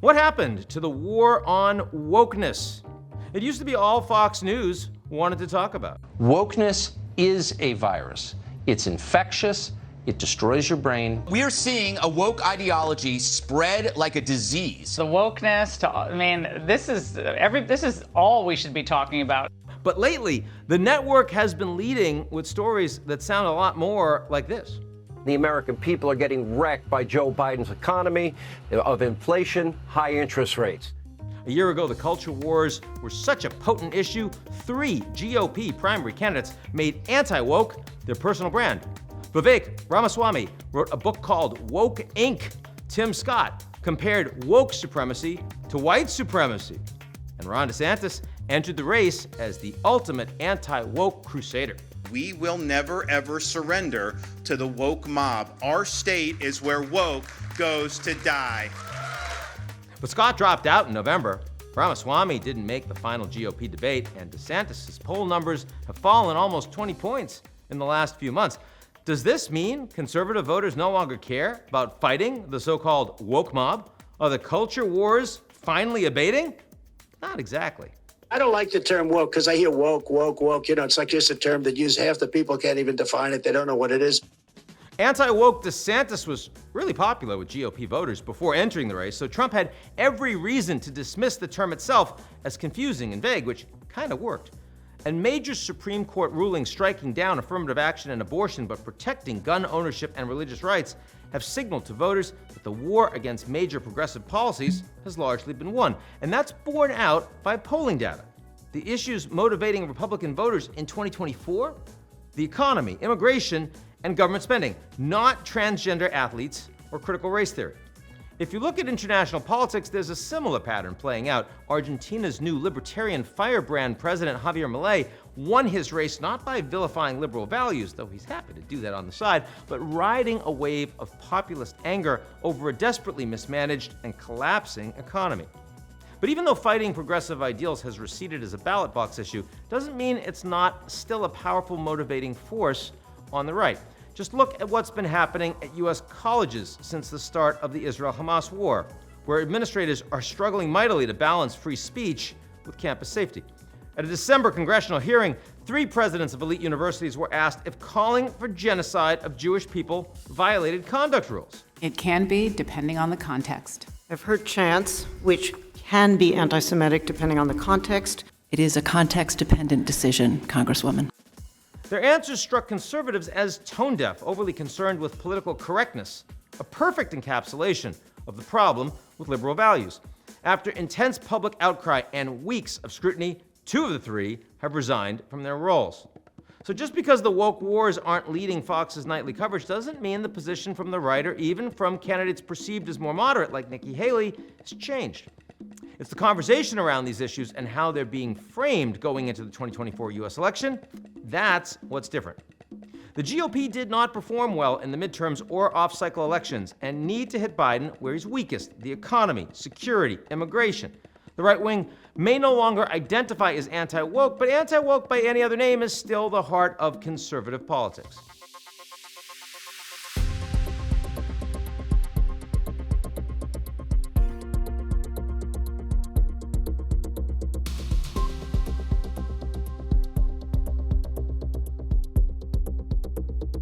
What happened to the war on wokeness? It used to be all Fox News wanted to talk about. Wokeness is a virus. It's infectious. It destroys your brain. We are seeing a woke ideology spread like a disease. The wokeness, this is all we should be talking about. But lately, the network has been leading with stories that sound a lot more like this. The American people are getting wrecked by Joe Biden's economy, of inflation, high interest rates. A year ago, the culture wars were such a potent issue, 3 GOP primary candidates made anti-woke their personal brand. Vivek Ramaswamy wrote a book called Woke Inc. Tim Scott compared woke supremacy to white supremacy. And Ron DeSantis entered the race as the ultimate anti-woke crusader. We will never, ever surrender to the woke mob. Our state is where woke goes to die. But Scott dropped out in November. Ramaswamy didn't make the final GOP debate, and DeSantis' poll numbers have fallen almost 20 points in the last few months. Does this mean conservative voters no longer care about fighting the so-called woke mob? Are the culture wars finally abating? Not exactly. I don't like the term woke because I hear woke. It's like just a term that half the people can't even define it. They don't know what it is. Anti-woke DeSantis was really popular with GOP voters before entering the race, so Trump had every reason to dismiss the term itself as confusing and vague, which kind of worked. And major Supreme Court rulings striking down affirmative action and abortion but protecting gun ownership and religious rights have signaled to voters that the war against major progressive policies has largely been won. And that's borne out by polling data. The issues motivating Republican voters in 2024? The economy, immigration, and government spending, not transgender athletes or critical race theory. If you look at international politics, there's a similar pattern playing out. Argentina's new libertarian firebrand president Javier Milei won his race not by vilifying liberal values, though he's happy to do that on the side, but riding a wave of populist anger over a desperately mismanaged and collapsing economy. But even though fighting progressive ideals has receded as a ballot box issue, doesn't mean it's not still a powerful motivating force on the right. Just look at what's been happening at U.S. colleges since the start of the Israel-Hamas war, where administrators are struggling mightily to balance free speech with campus safety. At a December congressional hearing, 3 presidents of elite universities were asked if calling for genocide of Jewish people violated conduct rules. It can be, depending on the context. I've heard chants, which can be anti-Semitic depending on the context. It is a context-dependent decision, Congresswoman. Their answers struck conservatives as tone-deaf, overly concerned with political correctness, a perfect encapsulation of the problem with liberal values. After intense public outcry and weeks of scrutiny, 2 of the 3 have resigned from their roles. So just because the woke wars aren't leading Fox's nightly coverage doesn't mean the position from the right or even from candidates perceived as more moderate like Nikki Haley has changed. It's the conversation around these issues and how they're being framed going into the 2024 U.S. election. That's what's different. The GOP did not perform well in the midterms or off-cycle elections and need to hit Biden where he's weakest: the economy, security, immigration. The right wing may no longer identify as anti-woke, but anti-woke by any other name is still the heart of conservative politics.